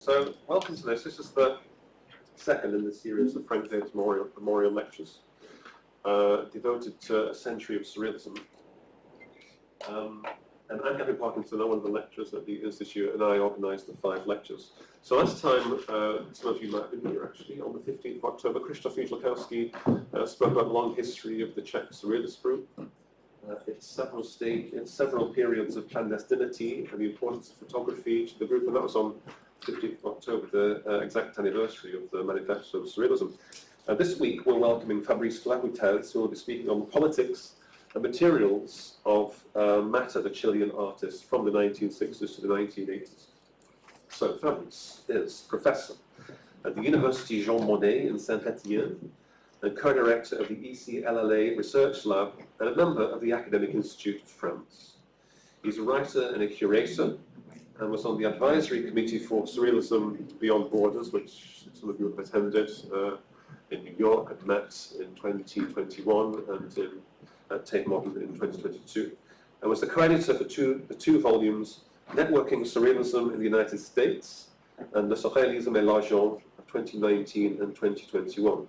So, welcome to this. This is the second in the series of Frank Davis Memorial Lectures, devoted to a century of surrealism. And I'm Henri Alleg, one of the lecturers at the Institute, and I organised the 5 lectures. So last time, some of you might have been here actually, on the 15th of October, Krzysztof Wieślakowski spoke about the long history of the Czech surrealist group. It's several periods of clandestinity and the importance of photography to the group, and that was on 15th of October, the exact anniversary of the Manifesto of Surrealism. This week we're welcoming Fabrice Flagutez, who will be speaking on the politics and materials of Matta, the Chilean artist from the 1960s to the 1980s. So Fabrice is professor at the University Jean Monnet in Saint-Étienne and co-director of the ECLLA Research Lab and a member of the Academic Institute of France. He's a writer and a curator, and was on the advisory committee for Surrealism Beyond Borders, which some of you have attended in New York at Met in 2021 and at Tate Modern in 2022, and was the co-editor for the two volumes, Networking Surrealism in the United States and Le Surrealisme et l'Argent of 2019 and 2021.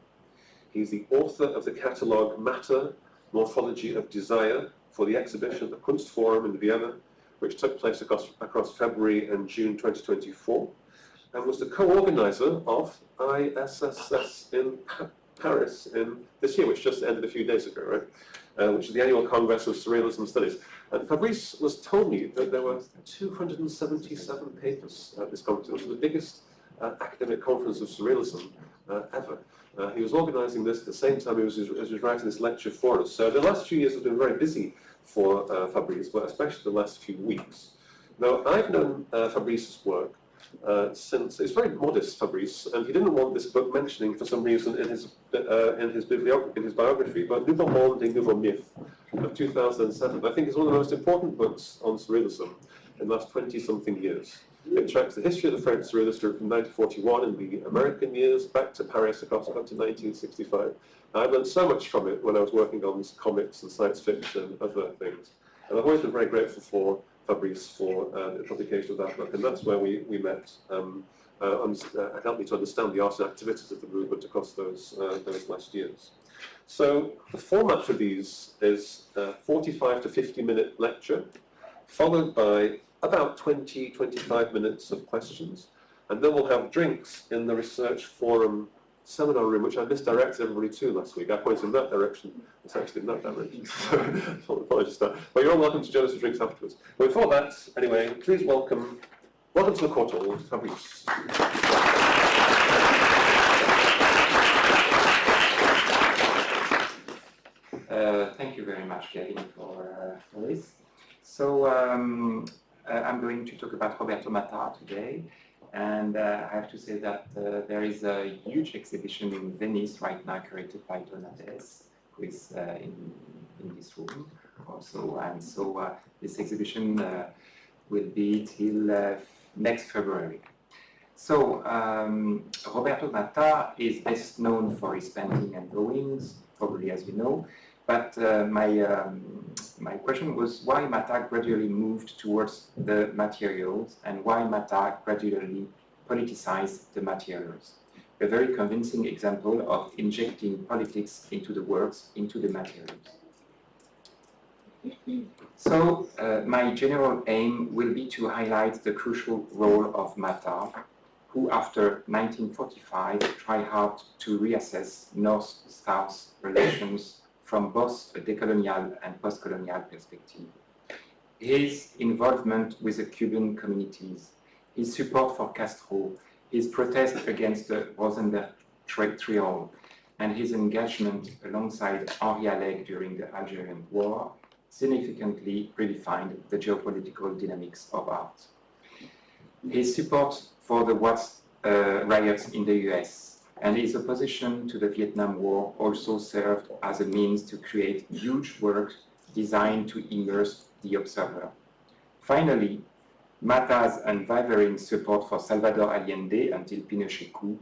He's the author of the catalogue Matta, Morphology of Desire for the exhibition at the Kunstforum in Vienna, which took place across February and June 2024, and was the co-organizer of ISSS in Paris in this year, which just ended a few days ago, right? Which is the annual Congress of Surrealism Studies. And Fabrice told me that there were 277 papers at this conference. It was the biggest academic conference of surrealism ever. He was organizing this at the same time he was writing this lecture for us. So the last few years have been very busy for Fabrice, but especially the last few weeks. Now, I've known Fabrice's work since, it's very modest, Fabrice, and he didn't want this book mentioning for some reason in his biography, but Nouveau Monde et Nouveau Mythe of 2007, I think is one of the most important books on surrealism in the last 20-something years. It tracks the history of the French surrealist group from 1941 in the American years back to Paris across up to 1965. I learned so much from it when I was working on comics and science fiction and other things. And I've always been very grateful for Fabrice for the publication of that book. And that's where we met and helped me to understand the art and activities of the movement across those last years. So the format for these is a 45 to 50-minute lecture, followed by about 20-25 minutes of questions. And then we'll have drinks in the Research Forum seminar room, which I misdirected everybody to last week. I pointed in that direction. It's actually in that direction. So apologies for that. But you're all welcome to join us for drinks afterwards. But before that, anyway, please welcome to the court hall, Fabrice. Thank you very much, Kevin, for this. So I'm going to talk about Roberto Matta today. And I have to say that there is a huge exhibition in Venice right now, curated by Donades, who is in this room also. And so this exhibition will be till next February. So Roberto Matta is best known for his painting and drawings, probably as you know. But my question was why Matta gradually moved towards the materials and why Matta gradually politicized the materials. A very convincing example of injecting politics into the works, into the materials. So my general aim will be to highlight the crucial role of Matta, who after 1945 tried hard to reassess North-South relations from both a decolonial and post-colonial perspective. His involvement with the Cuban communities, his support for Castro, his protest against the Rosenberg Trial, and his engagement alongside Henri Alleg during the Algerian War significantly redefined the geopolitical dynamics of art. His support for the riots in the US and his opposition to the Vietnam War also served as a means to create huge works designed to immerse the observer. Finally, Matta's unwavering support for Salvador Allende until Pinochet coup,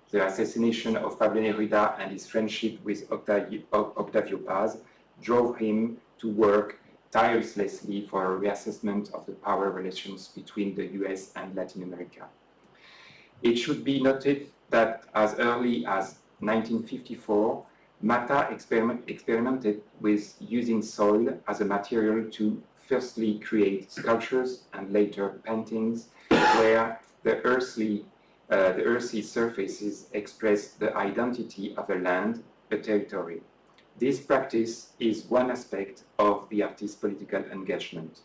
the assassination of Pablo Neruda and his friendship with Octavio Paz drove him to work tirelessly for a reassessment of the power relations between the US and Latin America. It should be noted that as early as 1954, Matta experimented with using soil as a material to firstly create sculptures and later paintings where the earthy surfaces express the identity of a land, a territory. This practice is one aspect of the artist's political engagement.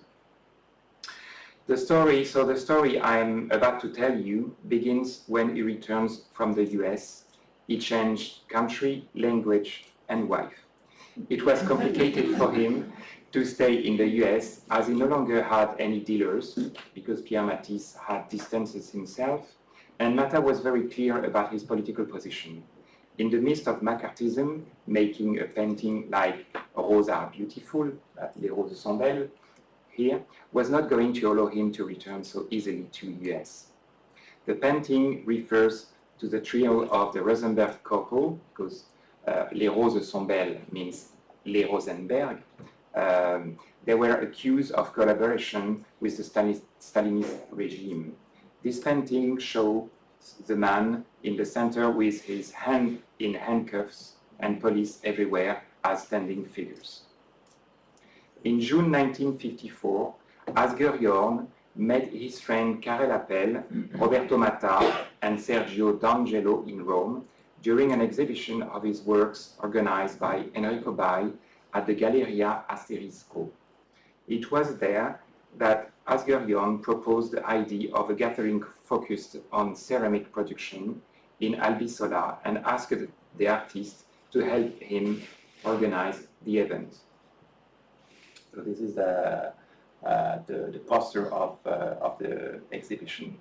The story I'm about to tell you begins when he returns from the US. He changed country, language, and wife. It was complicated for him to stay in the US as he no longer had any dealers because Pierre Matisse had distanced himself, and Matta was very clear about his political position. In the midst of McCarthyism, making a painting like Roses are beautiful, Les Roses sont belles, here, was not going to allow him to return so easily to US. The painting refers to the trio of the Rosenberg couple, because Les Roses sont belles means Les Rosenberg. They were accused of collaboration with the Stalinist regime. This painting shows the man in the center with his hand in handcuffs and police everywhere as standing figures. In June 1954, Asger Jorn met his friend Karel Appel, Roberto Matta, and Sergio D'Angelo in Rome during an exhibition of his works organized by Enrico Bai at the Galleria Asterisco. It was there that Asger Jorn proposed the idea of a gathering focused on ceramic production in Albisola and asked the artist to help him organize the event. So this is the poster of the exhibition.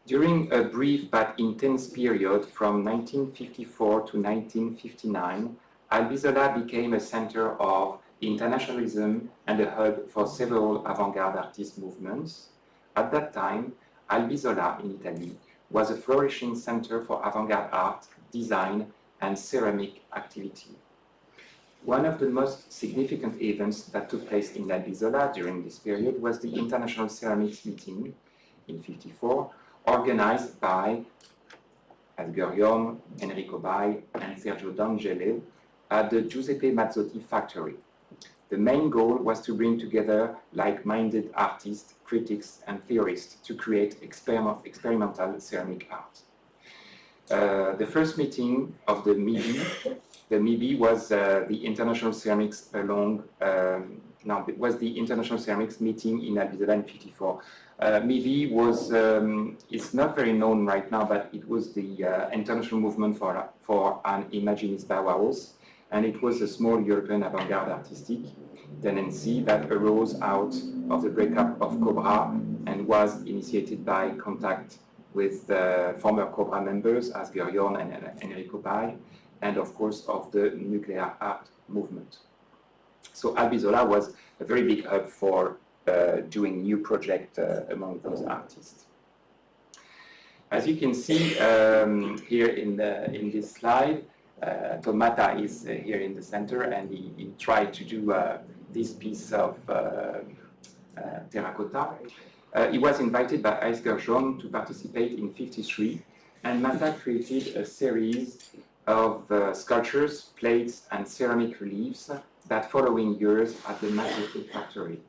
During a brief but intense period from 1954 to 1959, Albisola became a center of internationalism and a hub for several avant-garde artist movements. At that time, Albisola in Italy was a flourishing center for avant-garde art, design, and ceramic activity. One of the most significant events that took place in Albisola during this period was the International Ceramics Meeting in 1954, organized by Asger Jorn, Enrico Bai, and Sergio D'Angelo at the Giuseppe Mazzotti factory. The main goal was to bring together like-minded artists, critics, and theorists to create experimental ceramic art. The first meeting of the MIBI was the International Ceramics was the International Ceramics meeting in Albisola in 1954. MIBI was, it's not very known right now, but it was the international movement for an Imaginist Bauhaus, and it was a small European avant-garde artistic tendency that arose out of the breakup of Cobra and was initiated by contact with former Cobra members, Asger Jorn and Enrico Bai, and of course of the nuclear art movement. So Albisola was a very big hub for doing new projects among those artists. As you can see here in this slide, Matta is here in the center, and he tried to do this piece of terracotta. He was invited by Asger Jorn to participate in 1953, and Matta created a series of sculptures, plates, and ceramic reliefs that following years at the Mazzotti factory.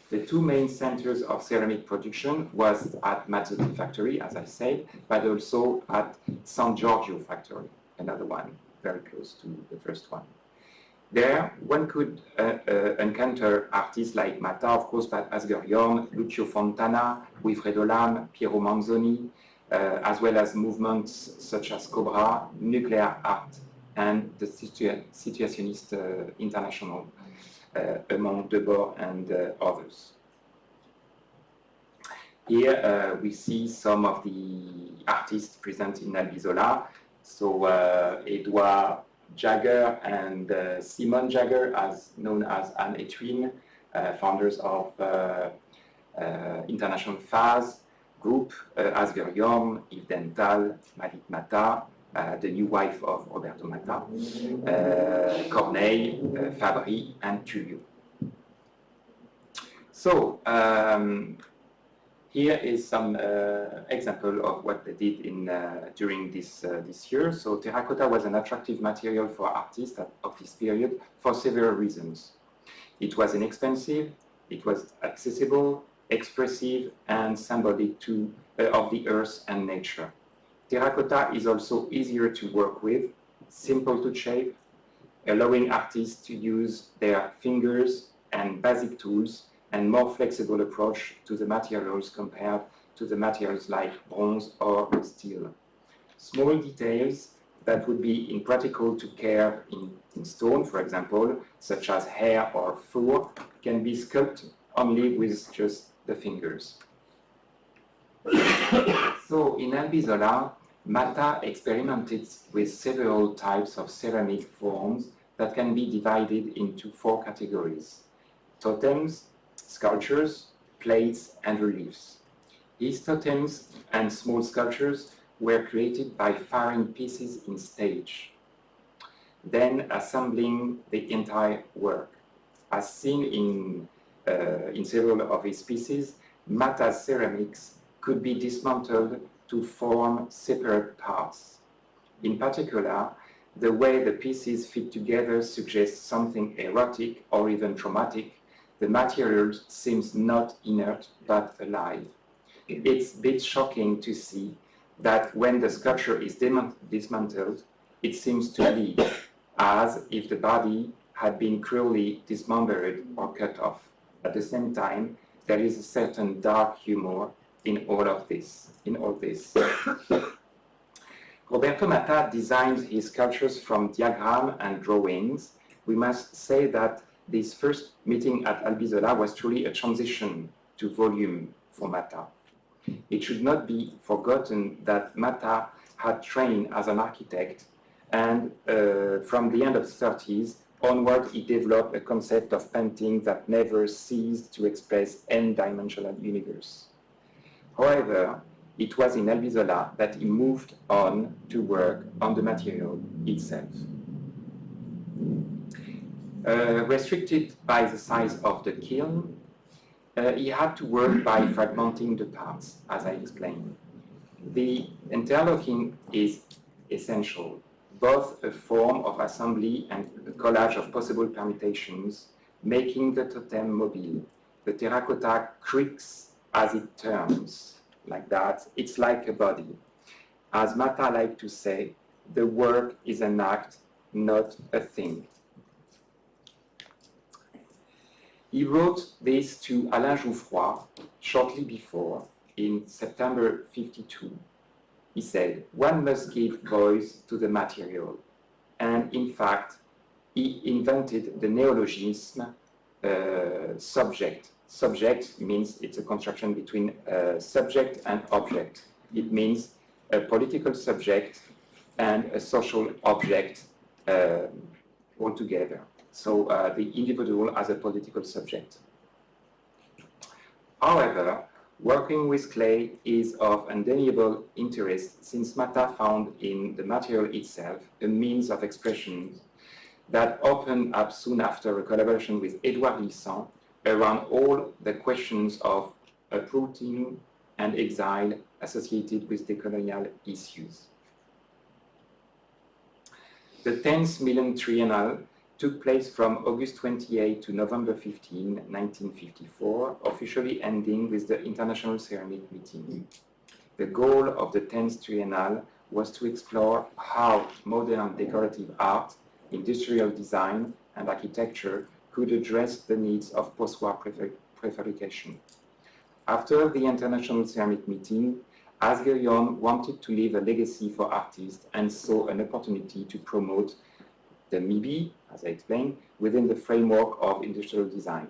The two main centers of ceramic production was at Mazzotti factory, as I said, but also at San Giorgio factory, another one very close to the first one. There, one could encounter artists like Matta, of course, but Asger Jorn, Lucio Fontana, Wilfredo Lam, Piero Manzoni, as well as movements such as Cobra, nuclear art, and the Situationist International, among Debord and others. Here we see some of the artists present in Albisola. So Edouard Jagger and Simon Jagger, as known as Anne et Twin, founders of International Phase Group, Asger Jorn, Yves Dental, Malik Matta, the new wife of Roberto Matta, Corneille, Fabry, and Tullio. So Here is some example of what they did during this year. So terracotta was an attractive material for artists of this period for several reasons. It was inexpensive, it was accessible, expressive, and symbolic of the earth and nature. Terracotta is also easier to work with, simple to shape, allowing artists to use their fingers and basic tools, and more flexible approach to the materials compared to the materials like bronze or steel. Small details that would be impractical to carve in stone, for example, such as hair or fur, can be sculpted only with just the fingers. So in Albizola, Matta experimented with several types of ceramic forms that can be divided into 4 categories: totems, sculptures, plates, and reliefs. His totems and small sculptures were created by firing pieces in stage, then assembling the entire work. As seen in several of his pieces, Matta's ceramics could be dismantled to form separate parts. In particular, the way the pieces fit together suggests something erotic or even traumatic. The material seems not inert but alive. It's a bit shocking to see that when the sculpture is dismantled, it seems to bleed, as if the body had been cruelly dismembered or cut off. At the same time, there is a certain dark humor in all this. Roberto Matta designed his sculptures from diagrams and drawings. We must say that this first meeting at Albizola was truly a transition to volume for Matta. It should not be forgotten that Matta had trained as an architect, and from the end of the 30s onward, he developed a concept of painting that never ceased to express n-dimensional universe. However, it was in Albizola that he moved on to work on the material itself. Restricted by the size of the kiln, he had to work by fragmenting the parts, as I explained. The interlocking is essential, both a form of assembly and a collage of possible permutations, making the totem mobile. The terracotta creaks as it turns, like that. It's like a body. As Matta liked to say, the work is an act, not a thing. He wrote this to Alain Jouffroy shortly before, in September 52. He said, "One must give voice to the material." And in fact, he invented the neologism subject. Subject means it's a construction between subject and object. It means a political subject and a social object altogether. So the individual as a political subject. However, working with clay is of undeniable interest, since Matta found in the material itself a means of expression that opened up soon after a collaboration with Edouard Glissant around all the questions of uprooting and exile associated with decolonial issues. The 10th Milan Triennale took place from August 28 to November 15, 1954, officially ending with the International Ceramic Meeting. The goal of the 10th Triennale was to explore how modern decorative art, industrial design, and architecture could address the needs of post-war prefabrication. After the International Ceramic Meeting, Algerian wanted to leave a legacy for artists and saw an opportunity to promote the MIBI, as I explained, within the framework of industrial design.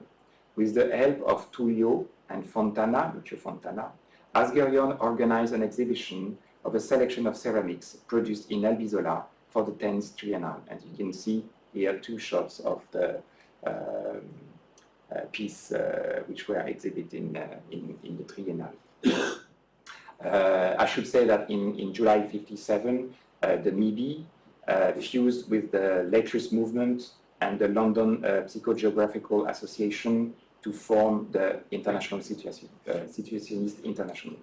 With the help of Tullio and Lucio Fontana, Algerian organized an exhibition of a selection of ceramics produced in Albizola for the 10th Triennale. And you can see here 2 shots of the piece which were exhibited in the Triennale. I should say that in July 57, the MIBI fused with the Letters movement and the London Psychogeographical Association to form the International Situationist International.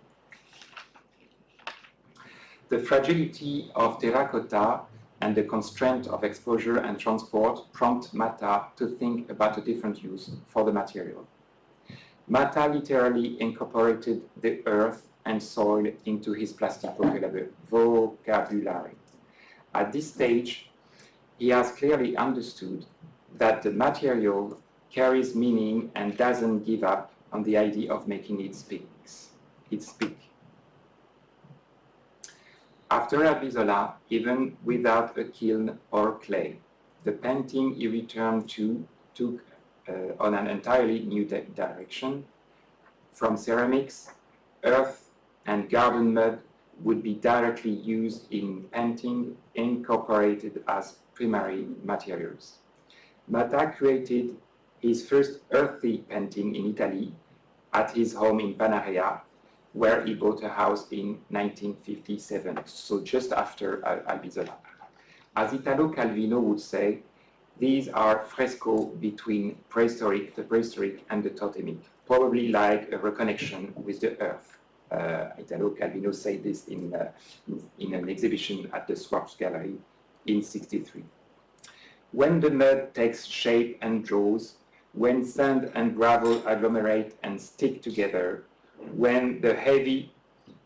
The fragility of terracotta and the constraint of exposure and transport prompt Matta to think about a different use for the material. Matta literally incorporated the earth and soil into his plastic vocabulary. At this stage, he has clearly understood that the material carries meaning and doesn't give up on the idea of making it speak. After Albizola, even without a kiln or clay, the painting he returned to took on an entirely new direction. From ceramics, earth and garden mud would be directly used in painting, incorporated as primary materials. Matta created his first earthy painting in Italy at his home in Panarea, where he bought a house in 1957, so just after Albizola. As Italo Calvino would say, these are fresco between the prehistoric and the totemic, probably like a reconnection with the earth. Italo Calvino said this in an exhibition at the Swartz Gallery in '63. When the mud takes shape and draws, when sand and gravel agglomerate and stick together, when the heavy,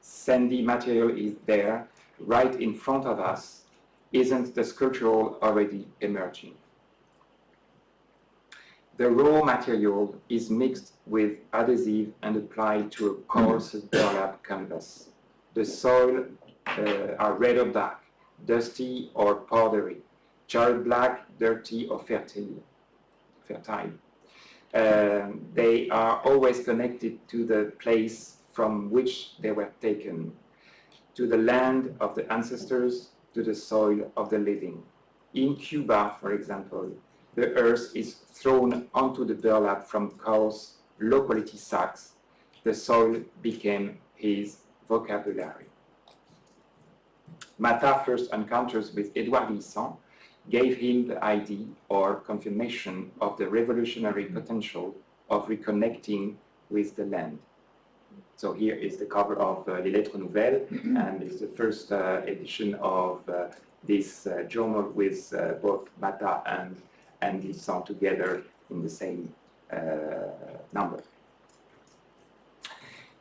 sandy material is there, right in front of us, isn't the sculptural already emerging? The raw material is mixed with adhesive and applied to a coarse burlap canvas. The soil are red or dark, dusty or powdery, charred black, dirty or fertile. They are always connected to the place from which they were taken, to the land of the ancestors, to the soil of the living. In Cuba, for example, the earth is thrown onto the burlap from coarse, low-quality sacks. The soil became his vocabulary. Matta's first encounters with Edouard Glissant gave him the idea or confirmation of the revolutionary potential of reconnecting with the land. So here is the cover of Les Lettres Nouvelles, and it's the first edition of this journal with both Matta and Glissant together in the same number.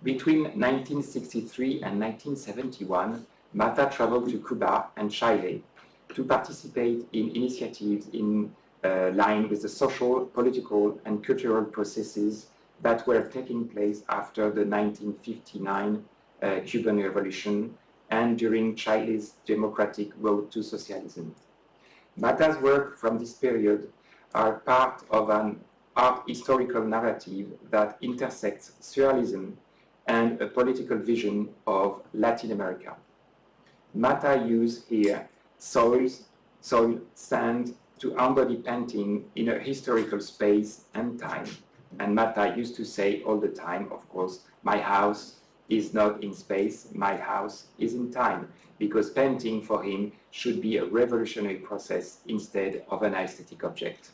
Between 1963 and 1971, Matta traveled to Cuba and Chile to participate in initiatives in line with the social, political, and cultural processes that were taking place after the 1959 Cuban Revolution and during Chile's democratic road to socialism. Matta's work from this period are part of an art historical narrative that intersects surrealism and a political vision of Latin America. Matta used here soil, sand to embody painting in a historical space and time. And Matta used to say all the time, of course, my house is not in space, my house is in time, because painting for him should be a revolutionary process instead of an aesthetic object.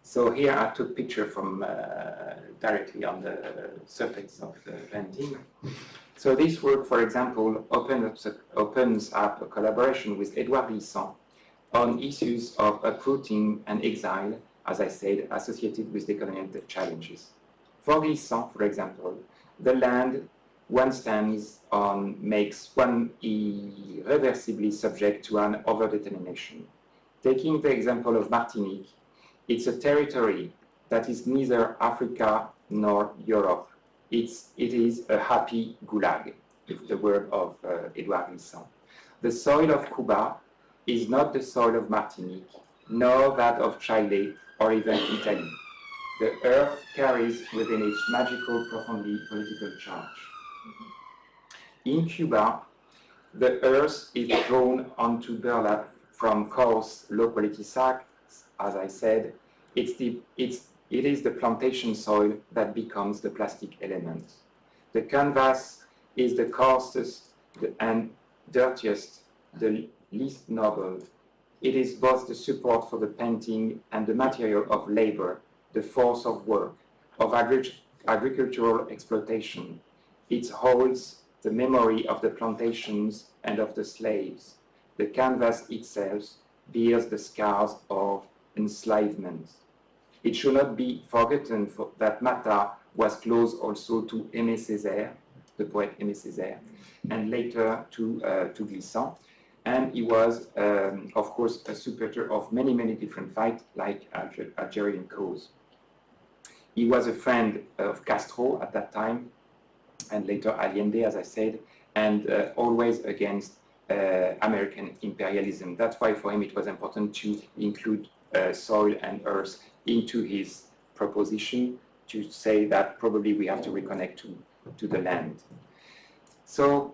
So here I took a picture from directly on the surface of the painting. So this work, for example, opens up a collaboration with Edouard Glissant on issues of uprooting and exile, as I said, associated with decolonial challenges. For Glissant, for example, the land one stands on makes one irreversibly subject to an overdetermination. Taking the example of Martinique, it's a territory that is neither Africa nor Europe. It is a happy gulag, if the word of Edouard Glissant. The soil of Cuba is not the soil of Martinique, nor that of Chile or even Italy. The earth carries within its magical, profoundly political charge. In Cuba, the earth is thrown onto burlap from coarse, low-quality sacks. As I said, it is the plantation soil that becomes the plastic element. The canvas is the coarsest and dirtiest, the least noble. It is both the support for the painting and the material of labor, the force of work, of agricultural exploitation. It holds the memory of the plantations and of the slaves. The canvas itself bears the scars of enslavement. It should not be forgotten that Matta was close also to Aimé Césaire, the poet Aimé Césaire, and later to Glissant. And he was, of course, a supporter of many, many different fights, like Algerian cause. He was a friend of Castro at that time, and later Allende, as I said, and always against American imperialism. That's why for him it was important to include soil and earth into his proposition, to say that probably we have to reconnect to the land. So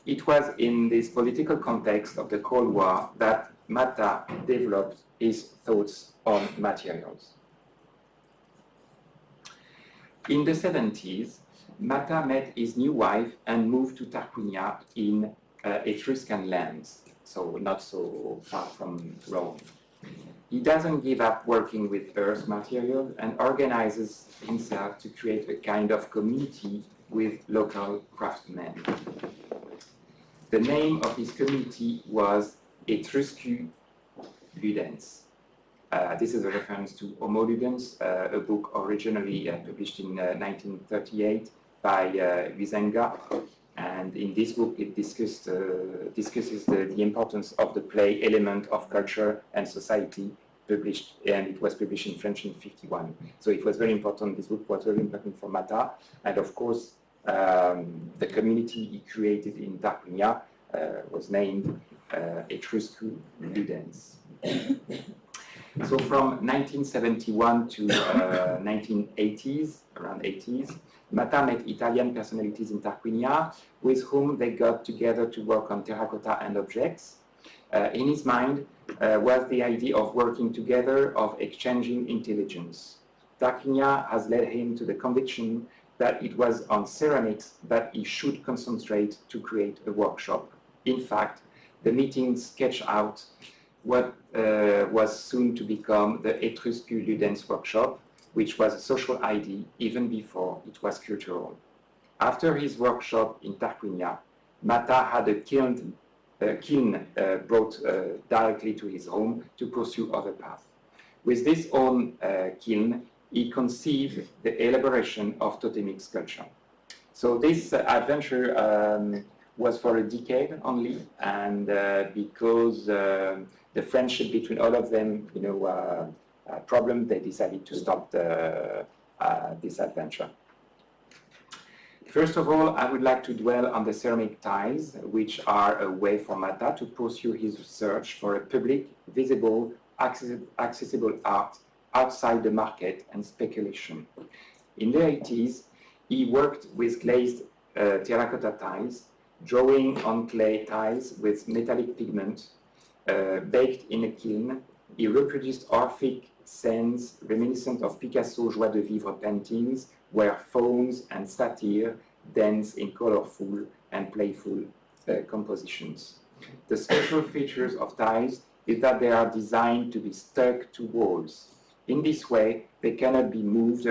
it was in this political context of the Cold War that Matta developed his thoughts on materials. In the 70s, Matta met his new wife and moved to Tarquinia in Etruscan lands, so not so far from Rome. He doesn't give up working with earth material and organizes himself to create a kind of community with local craftsmen. The name of his community was Etruscu Ludens. This is a reference to Homo Ludens, a book originally published in 1938 by Huizenga. And in this book, it discusses the importance of the play element of culture and society, published, and it was published in French in 1951. So it was very important. This book was very important for Matta, and of course, the community he created in Tarquinia was named Etruscu Ludens. So from 1971 to 1980s, around 80s, Matta met Italian personalities in Tarquinia with whom they got together to work on terracotta and objects. In his mind was the idea of working together, of exchanging intelligence. Tarquinia has led him to the conviction that it was on ceramics that he should concentrate to create a workshop. In fact, the meeting sketched out what was soon to become the Etruscu Ludens workshop, which was a social idea even before it was cultural. After his workshop in Tarquinia, Matta had a kiln brought directly to his home to pursue other paths. With this own kiln, he conceived the elaboration of totemic sculpture. So this adventure was for a decade only, and because the friendship between all of them, problem, they decided to stop this adventure. First of all, I would like to dwell on the ceramic tiles, which are a way for Matta to pursue his search for a public, visible, accessible art outside the market and speculation. In the 80s, he worked with glazed terracotta tiles, drawing on clay tiles with metallic pigment, baked in a kiln. He reproduced Orphic scenes reminiscent of Picasso's Joie de Vivre paintings, where fauns and satyr dance in colorful and playful compositions. The special features of tiles is that they are designed to be stuck to walls. In this way, they cannot be moved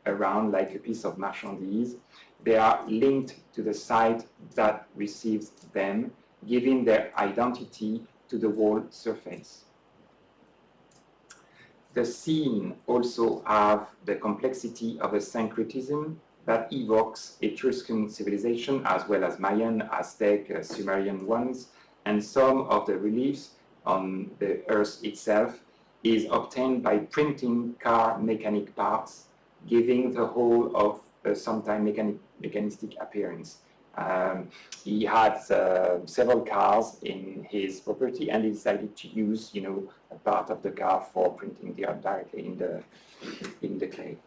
around like a piece of marchandise. They are linked to the site that receives them, giving their identity to the wall surface. The scene also have the complexity of a syncretism that evokes Etruscan civilization as well as Mayan, Aztec, Sumerian ones, and some of the reliefs on the earth itself is obtained by printing car mechanic parts, giving the whole of sometimes mechanistic appearance. He had several cars in his property, and he decided to use, a part of the car for printing the art directly in the clay.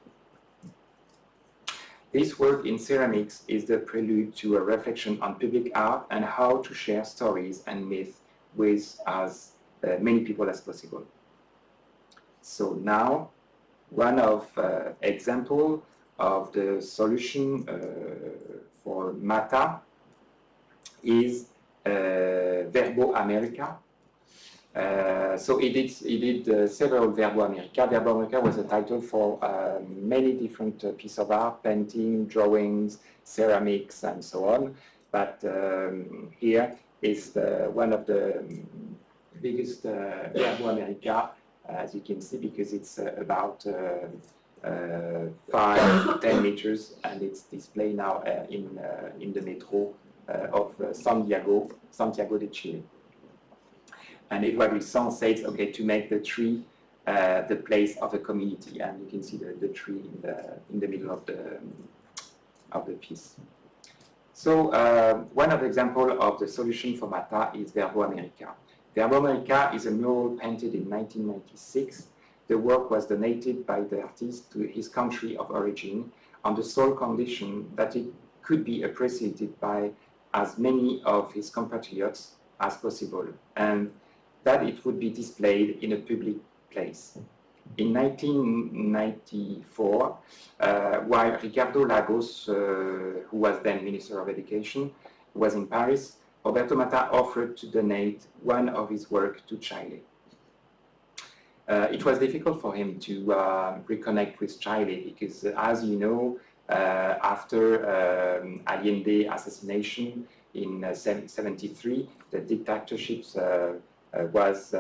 This work in ceramics is the prelude to a reflection on public art and how to share stories and myths with as many people as possible. So now, one of example of the solution for Matta is Verbo America. So he did several Verbo America. Verbo America was a title for many different pieces of art, painting, drawings, ceramics, and so on. But here is one of the biggest Verbo America, as you can see, because it's about 5 to 10 meters, and it's displayed now in the metro of Santiago de Chile. And Edouard Glissant says, okay, to make the tree the place of a community, and you can see the tree in the middle of the piece. So one of the examples of the solution for Matta is Verbo America. Verbo America is a mural painted in 1996. The work was donated by the artist to his country of origin on the sole condition that it could be appreciated by as many of his compatriots as possible, and that it would be displayed in a public place. In 1994, while Ricardo Lagos, who was then Minister of Education, was in Paris, Roberto Matta offered to donate one of his work to Chile. It was difficult for him to reconnect with Chile because, as you know, after Allende assassination in 1973, the dictatorships was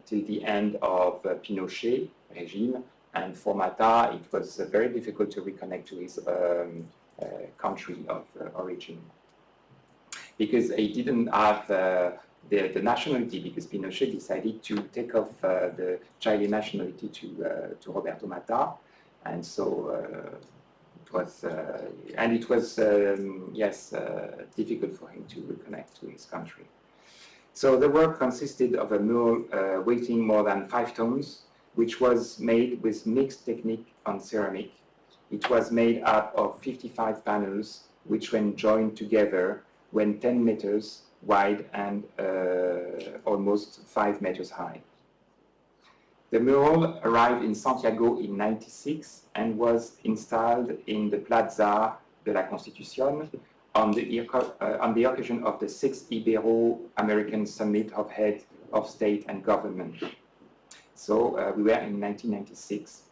till the end of Pinochet regime, and for Matta it was very difficult to reconnect to his country of origin because he didn't have the nationality, because Pinochet decided to take off the Chilean nationality to Roberto Matta, and so it was difficult for him to reconnect to his country. So the work consisted of a mural weighing more than 5 tons, which was made with mixed technique on ceramic. It was made up of 55 panels, which when joined together went 10 meters wide and almost 5 meters high. The mural arrived in Santiago in 1996 and was installed in the Plaza de la Constitución on the occasion of the 6th Ibero-American Summit of Heads of State and Government. So we were in 1996.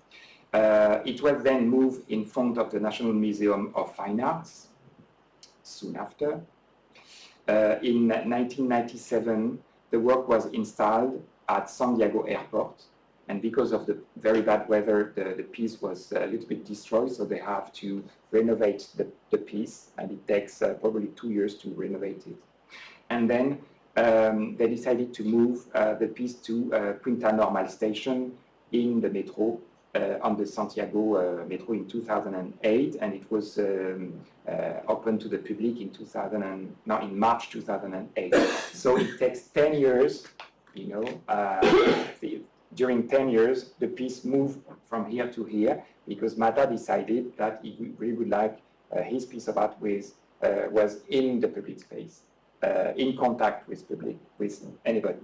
It was then moved in front of the National Museum of Fine Arts soon after. In 1997, the work was installed at San Diego Airport, and because of the very bad weather, the piece was a little bit destroyed, so they have to renovate the piece, and it takes probably 2 years to renovate it. And then they decided to move the piece to Punta Normal station in the metro, on the Santiago metro in 2008, and it was open to the public in March 2008. So it takes 10 years, you know, during 10 years, the piece moved from here to here because Matta decided that he really would like his piece of art was in the public space, in contact with public, with anybody.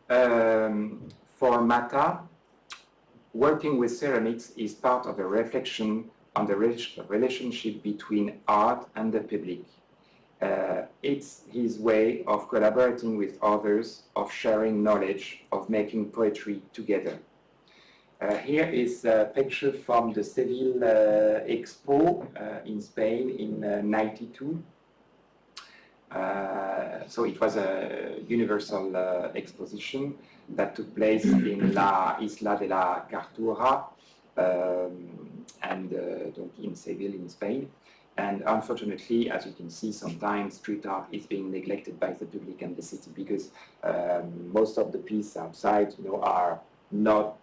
For Matta, working with ceramics is part of a reflection on the relationship between art and the public. It's his way of collaborating with others, of sharing knowledge, of making poetry together. Here is a picture from the Seville Expo in Spain in '92. So it was a universal exposition that took place in La Isla de la Cartura and in Seville in Spain. And unfortunately, as you can see, sometimes street art is being neglected by the public and the city because most of the pieces outside, you know, are not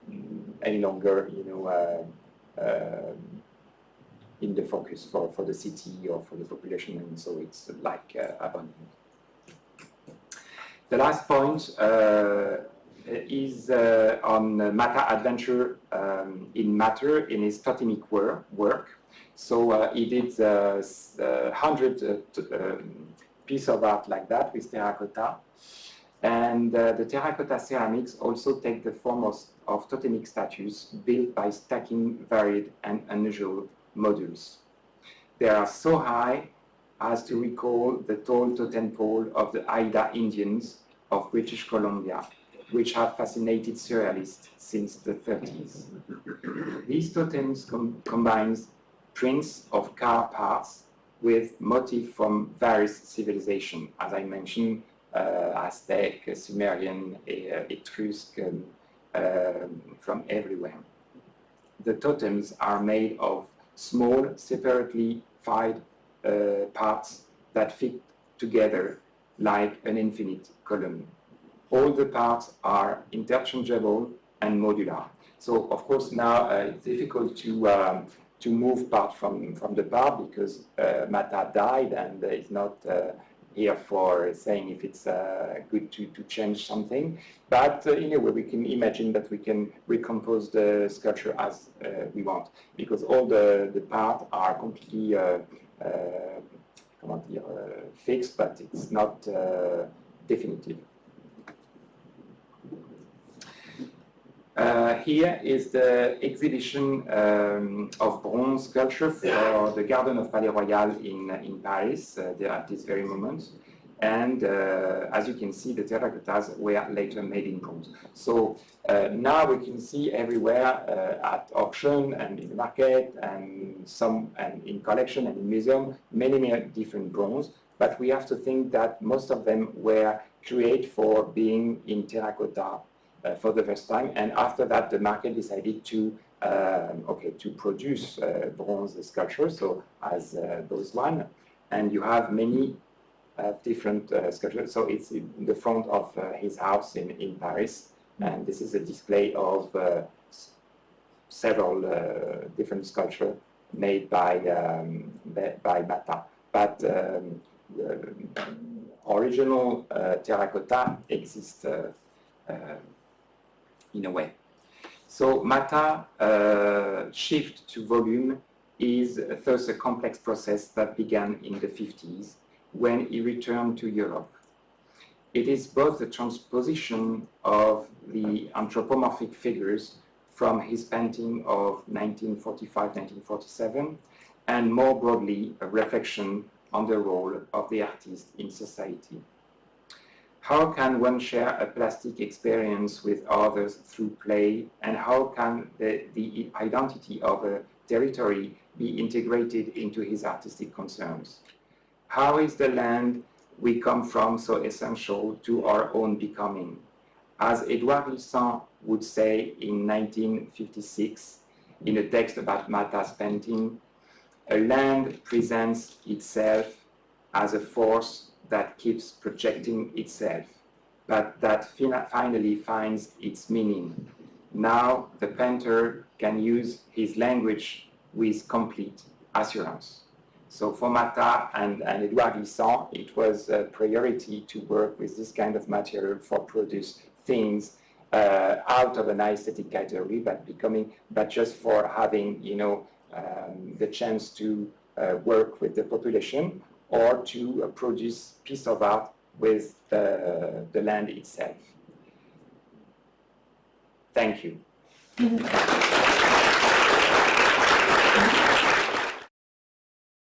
any longer, you know, in the focus for the city or for the population, and so it's like abandoned. The last point is on Matta adventure in matter in his totemic work. So he did 100 pieces of art like that with terracotta. And the terracotta ceramics also take the form of totemic statues built by stacking varied and unusual modules. They are so high as to recall the tall totem pole of the Aida Indians of British Columbia, which have fascinated surrealists since the 30s. These totems combines prints of car parts with motifs from various civilizations, as I mentioned, Aztec, Sumerian, Etruscan, from everywhere. The totems are made of small, separately filed parts that fit together like an infinite column. All the parts are interchangeable and modular. So, of course, now it's difficult to move part from the part because Matta died and is not here for saying if it's good to change something. But in a way, we can imagine that we can recompose the sculpture as we want, because all the parts are completely fixed, but it's not definitive. Here is the exhibition of bronze sculpture for the Garden of Palais Royal in Paris at this very moment. And as you can see, the terracottas were later made in bronze. So now we can see everywhere at auction and in the market and in collection and in museum, many different bronze. But we have to think that most of them were created for being in terracotta for the first time, and after that the market decided to produce bronze sculptures, so as those one, and you have many different sculptures. So it's in the front of his house in Paris, and this is a display of several different sculptures made by Matta. But original terracotta exists in a way. So Matta shift to volume is thus a complex process that began in the 50s when he returned to Europe. It is both the transposition of the anthropomorphic figures from his painting of 1945-1947 and more broadly a reflection on the role of the artist in society. How can one share a plastic experience with others through play, and how can the identity of a territory be integrated into his artistic concerns? How is the land we come from so essential to our own becoming? As Edouard Glissant would say in 1956 in a text about Matta's painting, a land presents itself as a force that keeps projecting itself, but that finally finds its meaning. Now the painter can use his language with complete assurance. So for Matta and Edouard Glissant, it was a priority to work with this kind of material for produce things out of an aesthetic category, but just for having, the chance to work with the population, or to produce piece of art with the land itself. Thank you.